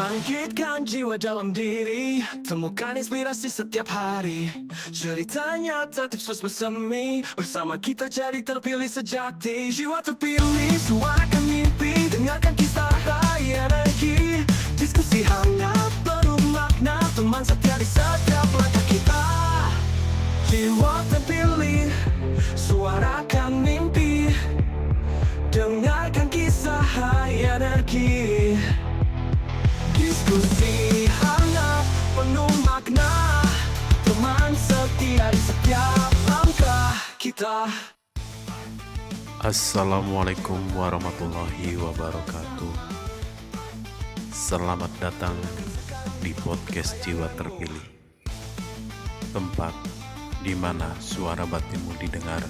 Bangkitkan jiwa dalam diri, temukan inspirasi setiap hari. Ceritanya tetap terus bersemi, bersama kita jadi terpilih sejati. Jiwa terpilih, suarakan mimpi, dengarkan kisah raih energi. Diskusi hangat, penuh makna, teman setia di setiap langkah kita. Jiwa terpilih, suarakan mimpi, dengarkan kisah raih energi. Diskusi hangat, penuh makna, teman setia di setiap langkah kita. Assalamualaikum warahmatullahi wabarakatuh. Selamat datang di podcast Jiwa Terpilih, tempat di mana suara batinmu didengar,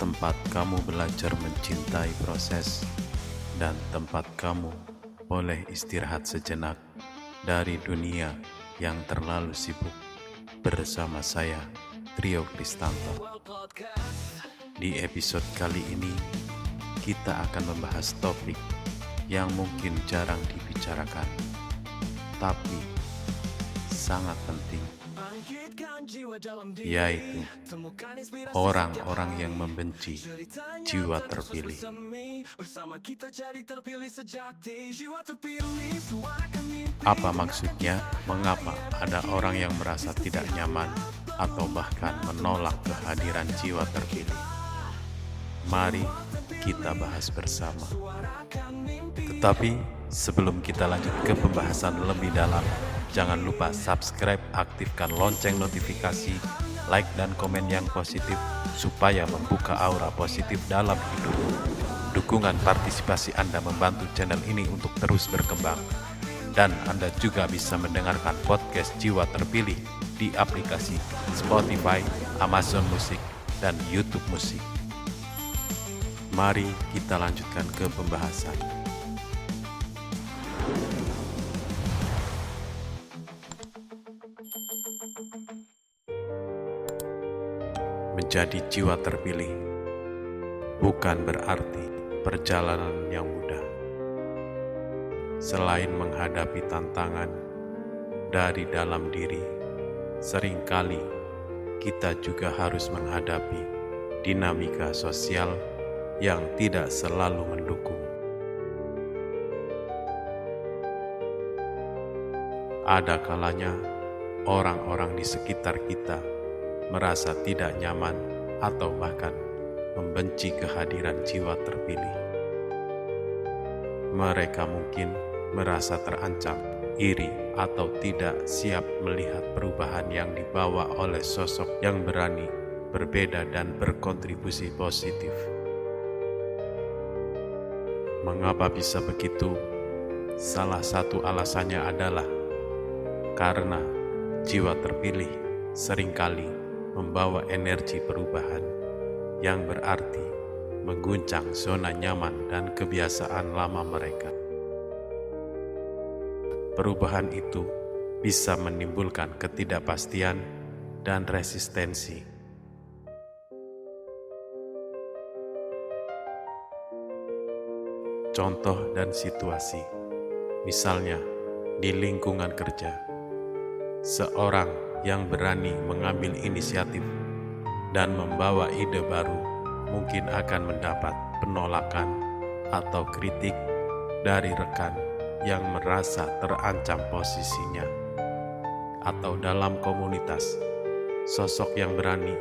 tempat kamu belajar mencintai proses, dan tempat kamu boleh istirahat sejenak dari dunia yang terlalu sibuk. Bersama saya, Trio Kristanto. Di episode kali ini, kita akan membahas topik yang mungkin jarang dibicarakan, tapi sangat penting, yaitu orang-orang yang membenci jiwa terpilih. Apa maksudnya? Mengapa ada orang yang merasa tidak nyaman atau bahkan menolak kehadiran jiwa terpilih? Mari kita bahas bersama. Tetapi sebelum kita lanjut ke pembahasan lebih dalam, jangan lupa subscribe, aktifkan lonceng notifikasi, like dan komen yang positif supaya membuka aura positif dalam hidup. Dukungan partisipasi Anda membantu channel ini untuk terus berkembang. Dan Anda juga bisa mendengarkan podcast Jiwa Terpilih di aplikasi Spotify, Amazon Music, dan YouTube Musik. Mari kita lanjutkan ke pembahasan. Menjadi jiwa terpilih bukan berarti perjalanan yang mudah. Selain menghadapi tantangan dari dalam diri, seringkali kita juga harus menghadapi dinamika sosial yang tidak selalu mendukung. Ada kalanya orang-orang di sekitar kita merasa tidak nyaman atau bahkan membenci kehadiran jiwa terpilih. Mereka mungkin merasa terancam, iri, atau tidak siap melihat perubahan yang dibawa oleh sosok yang berani, berbeda, dan berkontribusi positif. Mengapa bisa begitu? Salah satu alasannya adalah karena jiwa terpilih seringkali membawa energi perubahan yang berarti mengguncang zona nyaman dan kebiasaan lama mereka. Perubahan itu bisa menimbulkan ketidakpastian dan resistensi. Contoh dan situasi, misalnya di lingkungan kerja, seorang yang berani mengambil inisiatif dan membawa ide baru mungkin akan mendapat penolakan atau kritik dari rekan yang merasa terancam posisinya. Atau dalam komunitas, sosok yang berani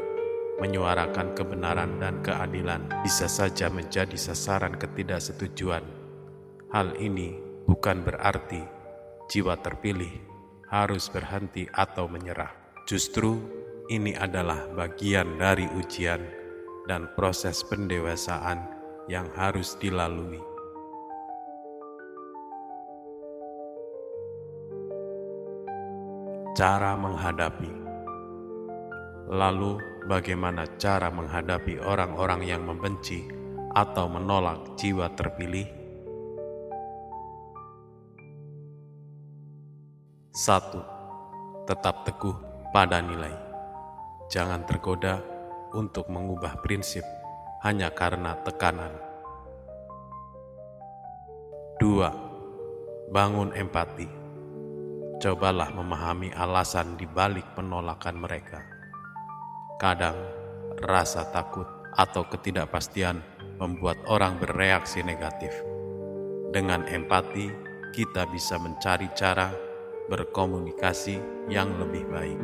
menyuarakan kebenaran dan keadilan bisa saja menjadi sasaran ketidaksetujuan. Hal ini bukan berarti jiwa terpilih harus berhenti atau menyerah. Justru ini adalah bagian dari ujian dan proses pendewasaan yang harus dilalui. Cara menghadapi. Lalu, bagaimana cara menghadapi orang-orang yang membenci atau menolak jiwa terpilih? 1. Tetap teguh pada nilai. Jangan tergoda untuk mengubah prinsip hanya karena tekanan. 2. Bangun empati. Cobalah memahami alasan di balik penolakan mereka. Kadang, rasa takut atau ketidakpastian membuat orang bereaksi negatif. Dengan empati, kita bisa mencari cara berkomunikasi yang lebih baik.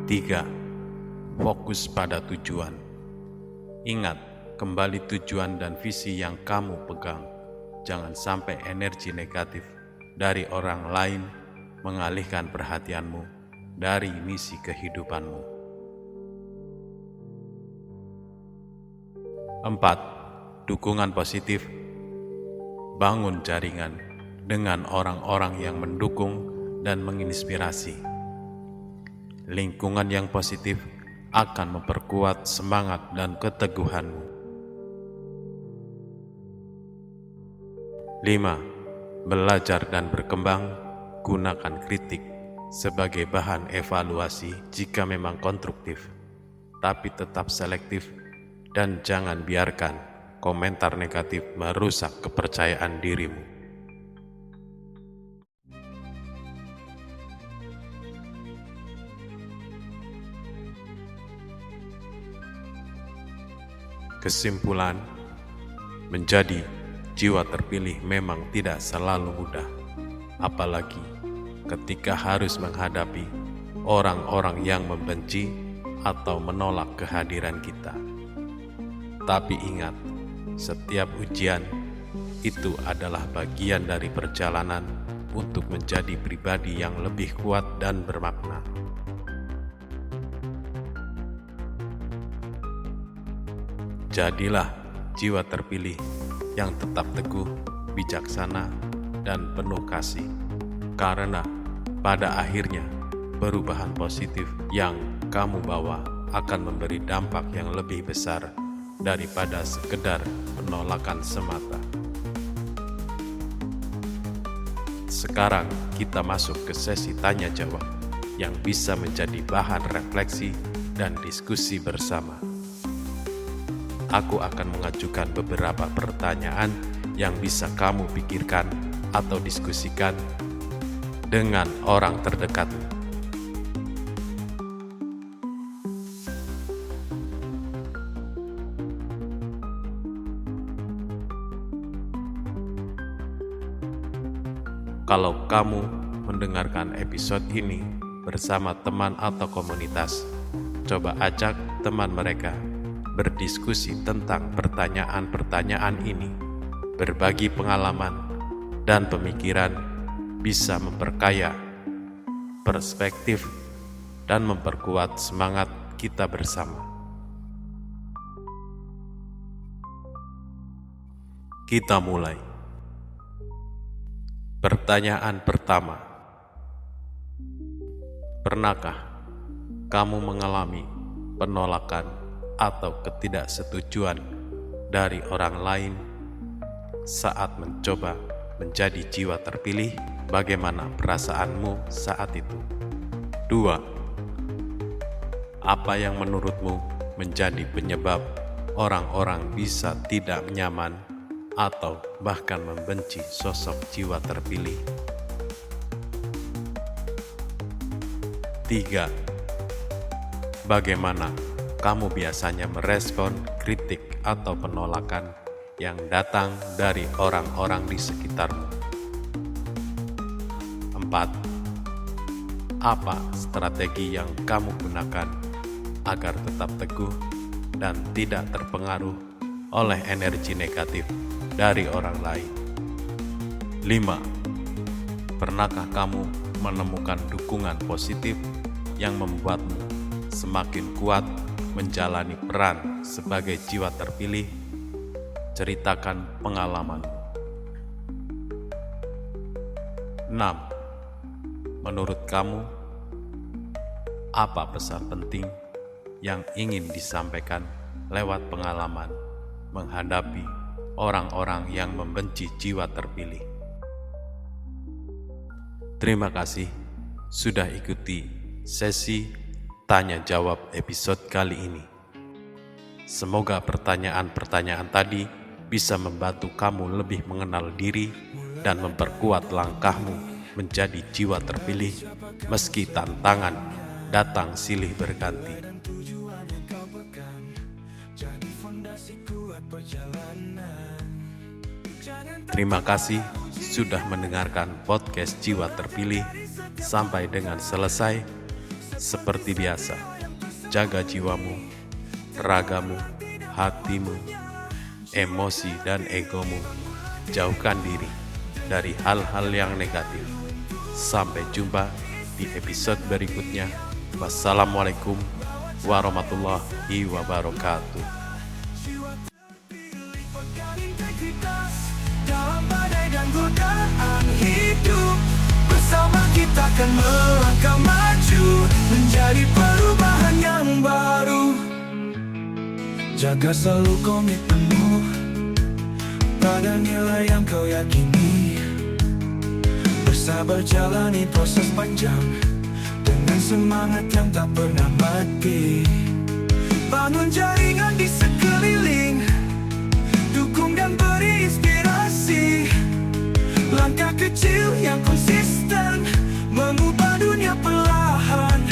Tiga, fokus pada tujuan. Ingat, kembali tujuan dan visi yang kamu pegang. Jangan sampai energi negatif dari orang lain mengalihkan perhatianmu dari misi kehidupanmu. 4. Dukungan positif. Bangun jaringan dengan orang-orang yang mendukung dan menginspirasi. Lingkungan yang positif akan memperkuat semangat dan keteguhanmu. 5. Belajar dan berkembang. Gunakan kritik sebagai bahan evaluasi jika memang konstruktif, tapi tetap selektif dan jangan biarkan komentar negatif merusak kepercayaan dirimu. Kesimpulan, menjadi jiwa terpilih memang tidak selalu mudah, apalagi ketika harus menghadapi orang-orang yang membenci atau menolak kehadiran kita. Tapi ingat, setiap ujian itu adalah bagian dari perjalanan untuk menjadi pribadi yang lebih kuat dan bermakna. Jadilah jiwa terpilih yang tetap teguh, bijaksana, dan penuh kasih. Karena pada akhirnya perubahan positif yang kamu bawa akan memberi dampak yang lebih besar daripada sekedar penolakan semata. Sekarang kita masuk ke sesi tanya jawab yang bisa menjadi bahan refleksi dan diskusi bersama. Aku akan mengajukan beberapa pertanyaan yang bisa kamu pikirkan atau diskusikan dengan orang terdekatmu. Kalau kamu mendengarkan episode ini bersama teman atau komunitas, coba ajak teman mereka berdiskusi tentang pertanyaan-pertanyaan ini. Berbagi pengalaman dan pemikiran bisa memperkaya perspektif dan memperkuat semangat kita bersama. Kita mulai. Pertanyaan pertama. Pernahkah kamu mengalami penolakan atau ketidaksetujuan dari orang lain saat mencoba menjadi jiwa terpilih? Bagaimana perasaanmu saat itu? 2. Apa yang menurutmu menjadi penyebab orang-orang bisa tidak nyaman atau bahkan membenci sosok jiwa terpilih? 3. Bagaimana kamu biasanya merespon kritik atau penolakan yang datang dari orang-orang di sekitarmu? 4. Apa strategi yang kamu gunakan agar tetap teguh dan tidak terpengaruh oleh energi negatif dari orang lain? 5. Pernahkah kamu menemukan dukungan positif yang membuatmu semakin kuat menjalani peran sebagai jiwa terpilih? Ceritakan pengalamanmu. 6. Menurut kamu, apa pesan penting yang ingin disampaikan lewat pengalaman menghadapi orang-orang yang membenci jiwa terpilih? Terima kasih sudah ikuti sesi tanya jawab episode kali ini. Semoga pertanyaan-pertanyaan tadi bisa membantu kamu lebih mengenal diri dan memperkuat langkahmu menjadi jiwa terpilih meski tantangan datang silih berganti. Terima kasih sudah mendengarkan podcast Jiwa Terpilih sampai dengan selesai. Seperti biasa, jaga jiwamu, ragamu, hatimu, emosi dan egomu. Jauhkan diri dari hal-hal yang negatif. Sampai jumpa di episode berikutnya. Wassalamualaikum warahmatullahi wabarakatuh. Dalam badai dan godaan hidup, bersama kita akan melangkah maju menjadi perubahan yang baru. Jaga selalu komitmenmu pada nilai yang kau yakini. Bersabar jalani proses panjang dengan semangat yang tak pernah mati. Bangun jaringan di sekeliling, dukung dan beri inspirasi. Langkah kecil yang konsisten mengubah dunia perlahan.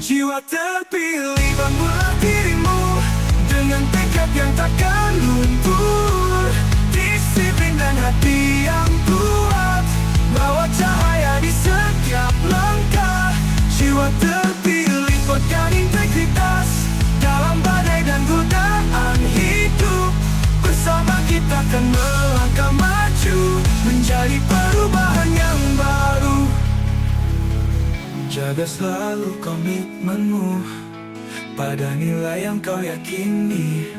Jiwa terpilih, bangunlah dirimu dengan tekad yang takkan luntur. Disiplin dan hati yang kuat, bawa cahaya di setiap langkah. Jiwa terpilih, pegang integritas dalam badai dan godaan hidup. Bersama kita akan melangkah maju menjadi perubahan yang baru. Jaga selalu komitmenmu pada nilai yang kau yakini.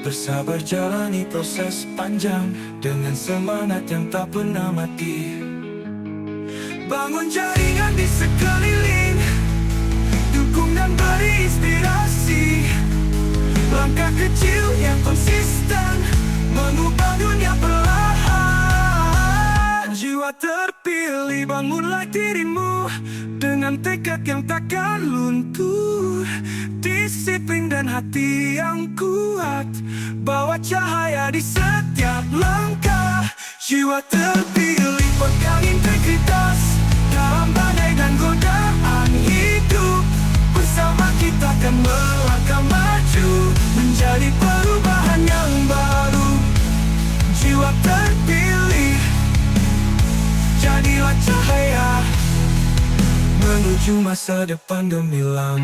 Bersabar jalani proses panjang dengan semangat yang tak pernah mati. Bangun jaringan di sekeliling, dukung dan beri inspirasi. Langkah kecil yang konsisten mengubah dunia perlahan. Jiwa terpilih, bangunlah dirimu dengan tekad yang takkan luntur. Disiplin dan hati yang kuat, bawa cahaya di setiap langkah. Jiwa terpilih, pegang integritas dalam badai dan godaan hidup. Bersama kita akan melangkah maju menjadi perubahan yang baru. Jiwa terpilih, jadilah cahaya menuju masa depan gemilang.